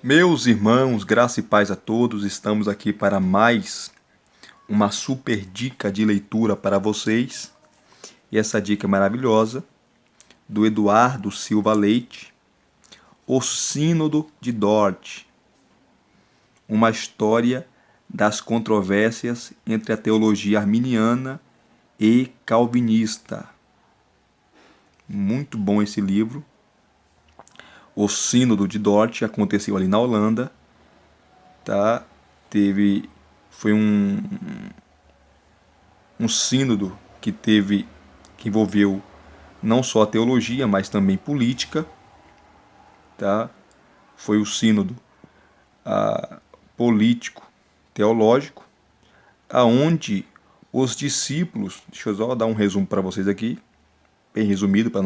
Meus irmãos, graça e paz a todos, estamos aqui para mais uma super dica de leitura para vocês. E essa dica é maravilhosa, do Eduardo Silva Leite, O Sínodo de Dort, uma história das controvérsias entre a teologia arminiana e calvinista. Muito bom esse livro. O Sínodo de Dort aconteceu ali na Holanda, tá? Foi um sínodo que envolveu não só a teologia, mas também política, tá? Foi o sínodo político teológico, aonde os discípulos, deixa eu só dar um resumo para vocês aqui, bem resumido para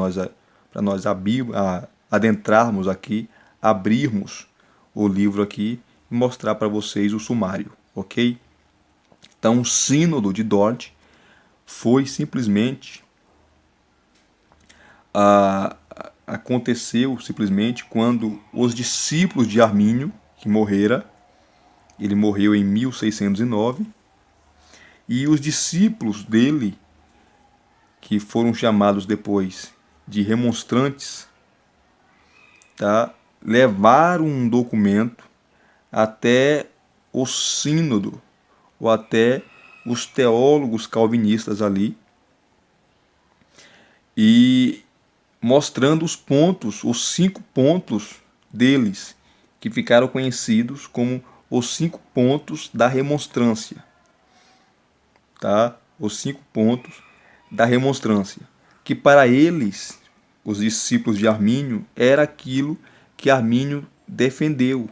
nós adentrarmos aqui, abrirmos o livro aqui e mostrar para vocês o sumário, ok? Então, o sínodo de Dort foi simplesmente aconteceu simplesmente quando os discípulos de Armínio, que ele morreu em 1609, e os discípulos dele, que foram chamados depois de remonstrantes, tá, levaram um documento até o sínodo, ou até os teólogos calvinistas ali, e mostrando os 5 pontos deles, que ficaram conhecidos como os 5 pontos da remonstrância. Tá? Os 5 pontos da remonstrância. Que para eles, os discípulos de Armínio, era aquilo que Armínio defendeu.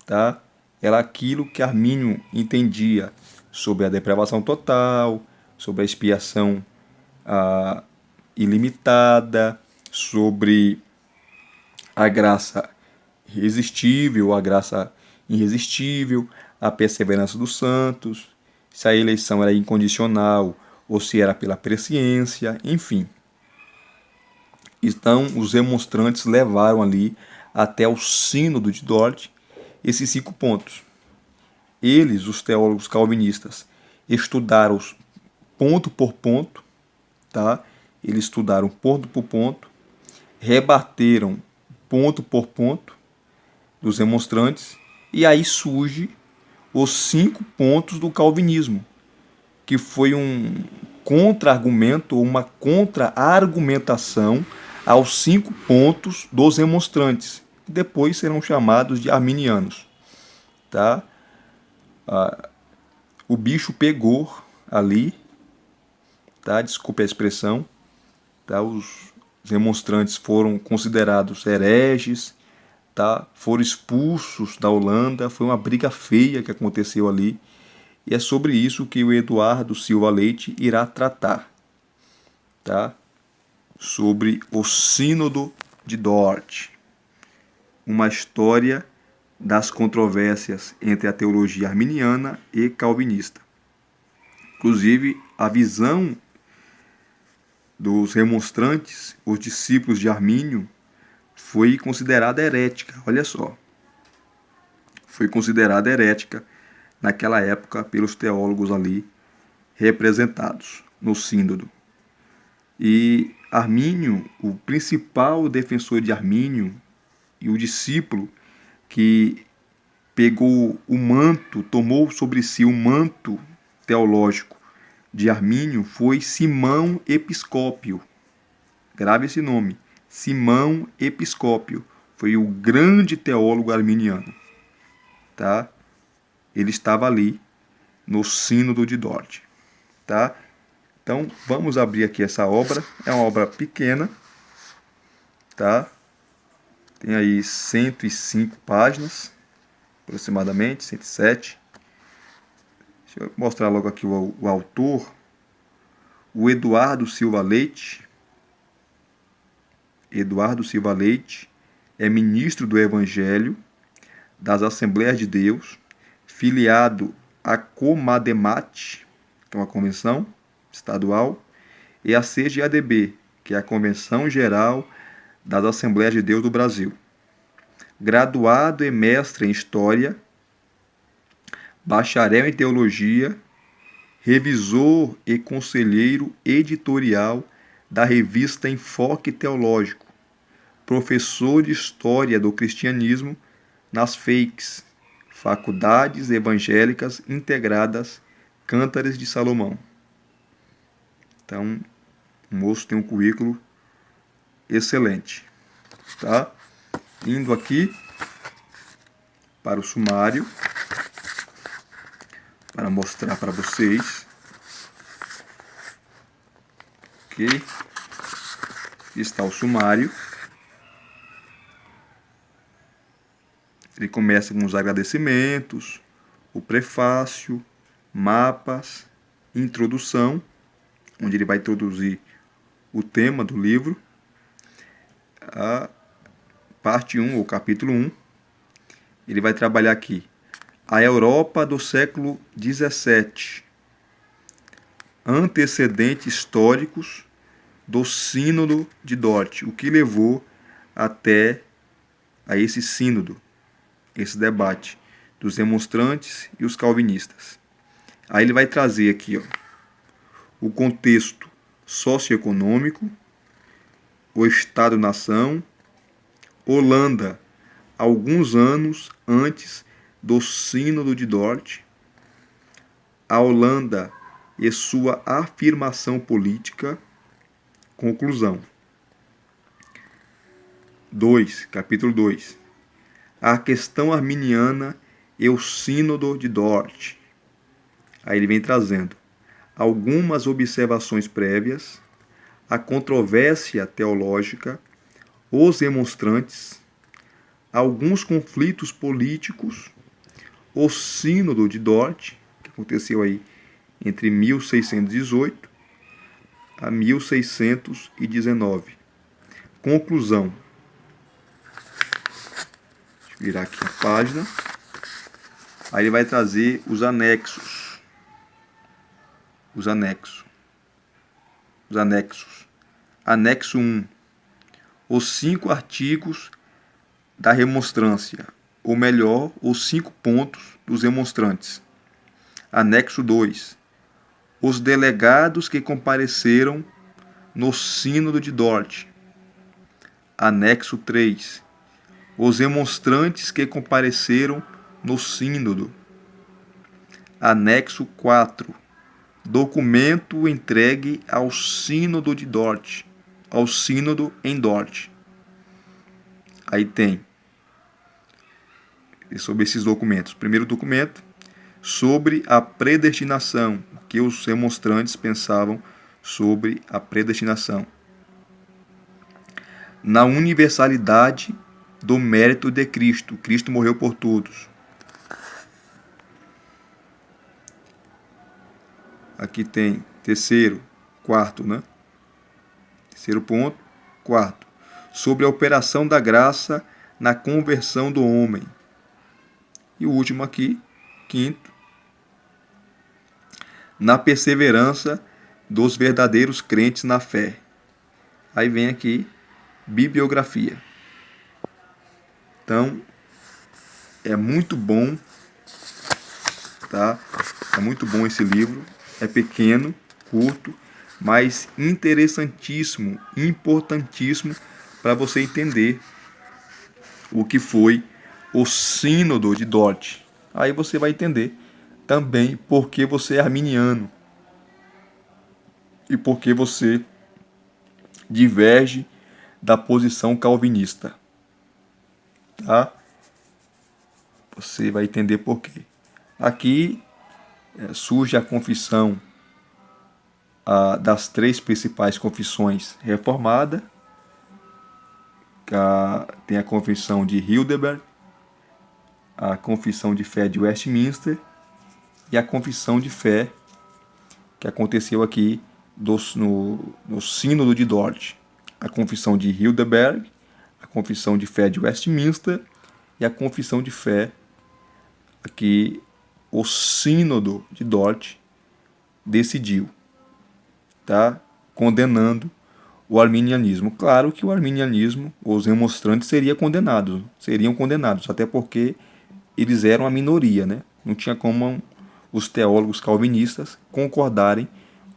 Tá? Era aquilo que Armínio entendia sobre a depravação total, sobre a expiação ilimitada, sobre a graça irresistível, a graça irresistível, a perseverança dos santos, se a eleição era incondicional ou se era pela presciência, enfim. Então, os remonstrantes levaram ali até o sínodo de Dort esses 5 pontos. Eles, os teólogos calvinistas, estudaram ponto por ponto, tá? Eles estudaram ponto por ponto, rebateram ponto por ponto dos remonstrantes, e aí surge os 5 pontos do calvinismo, que foi um contra-argumento, uma contra-argumentação aos 5 pontos dos remonstrantes, que depois serão chamados de arminianos. Tá? O bicho pegou ali, tá? Desculpe a expressão, tá? Os remonstrantes foram considerados hereges, tá? Foram expulsos da Holanda, foi uma briga feia que aconteceu ali, e é sobre isso que o Eduardo Silva Leite irá tratar, tá? Sobre o Sínodo de Dort, uma história das controvérsias entre a teologia arminiana e calvinista. Inclusive, a visão dos remonstrantes, os discípulos de Armínio, foi considerada herética. Olha só. Foi considerada herética naquela época pelos teólogos ali representados no sínodo. E Armínio, o principal defensor de Armínio e o discípulo que pegou o manto, tomou sobre si o manto teológico de Armínio, foi Simão Episcópio. Grave esse nome, Simão Episcópio. Foi o grande teólogo arminiano. Tá? Ele estava ali no sínodo de Dort. Tá? Então, vamos abrir aqui essa obra. É uma obra pequena. Tá? Tem aí 105 páginas, aproximadamente, 107. Deixa eu mostrar logo aqui o autor, o Eduardo Silva Leite. Eduardo Silva Leite é ministro do Evangelho das Assembleias de Deus, filiado à Comademate, que é uma convenção estadual, e a CGADB, que é a Convenção Geral das Assembleias de Deus do Brasil. graduado e mestre em História, bacharel em Teologia, revisor e conselheiro editorial da revista Enfoque Teológico, professor de História do Cristianismo nas FEICs, Faculdades Evangélicas Integradas Cântares de Salomão. Então, o moço tem um currículo excelente. Tá? Indo aqui para o sumário, para mostrar para vocês. Ok? Aqui está o sumário. Ele começa com os agradecimentos, o prefácio, mapas, introdução, onde ele vai introduzir o tema do livro, a parte 1, ou capítulo 1. Ele vai trabalhar aqui a Europa do século XVII, antecedentes históricos do Sínodo de Dort, o que levou até a esse sínodo, esse debate dos remonstrantes e os calvinistas. Aí ele vai trazer aqui, ó, o contexto socioeconômico, o Estado-nação, Holanda, alguns anos antes do Sínodo de Dort, a Holanda e sua afirmação política. Conclusão. 2. Capítulo 2. A questão arminiana e o Sínodo de Dort. Aí ele vem trazendo algumas observações prévias, a controvérsia teológica, os remonstrantes, alguns conflitos políticos, o Sínodo de Dort, que aconteceu aí entre 1618 a 1619. Conclusão. Deixa eu virar aqui a página. Aí ele vai trazer os anexos. Os anexos. Anexo 1. Os 5 artigos da remonstrância, ou melhor, os 5 pontos dos remonstrantes. Anexo 2. Os delegados que compareceram no Sínodo de Dort. Anexo 3. Os remonstrantes que compareceram no Sínodo. Anexo 4. Documento entregue ao Sínodo de Dort, ao Sínodo em Dort. Aí tem sobre esses documentos. Primeiro documento, sobre a predestinação, o que os remonstrantes pensavam sobre a predestinação. Na universalidade do mérito de Cristo. Cristo morreu por todos. Aqui tem quarto, né? Terceiro ponto, quarto. Sobre a operação da graça na conversão do homem. E o último aqui, quinto, na perseverança dos verdadeiros crentes na fé. Aí vem aqui, bibliografia. Então, é muito bom, tá? É muito bom esse livro. É pequeno, curto, mas interessantíssimo, importantíssimo para você entender o que foi o Sínodo de Dort. Aí você vai entender também por que você é arminiano e por que você diverge da posição calvinista. Tá? Você vai entender por quê. Aqui surge a confissão das 3 principais confissões reformadas. Tem a confissão de Heidelberg, a confissão de fé de Westminster e a confissão de fé que aconteceu aqui no Sínodo de Dort. A confissão de Heidelberg, a confissão de fé de Westminster e a confissão de fé aqui o Sínodo de Dort decidiu, tá? Condenando o arminianismo. Claro que o arminianismo, os remonstrantes seriam condenados, até porque eles eram a minoria, né? Não tinha como os teólogos calvinistas concordarem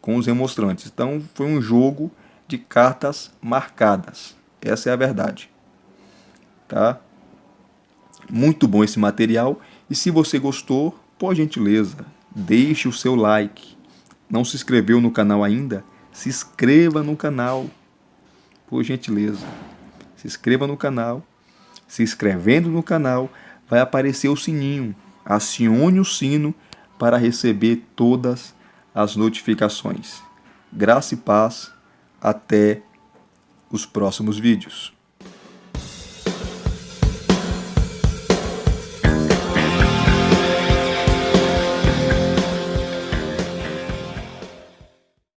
com os remonstrantes. Então foi um jogo de cartas marcadas. Essa é a verdade. Tá? Muito bom esse material. E se você gostou, por gentileza, deixe o seu like. Não se inscreveu no canal ainda? Se inscreva no canal. Por gentileza. Se inscreva no canal. Se inscrevendo no canal, vai aparecer o sininho. Acione o sino para receber todas as notificações. Graça e paz. Até os próximos vídeos.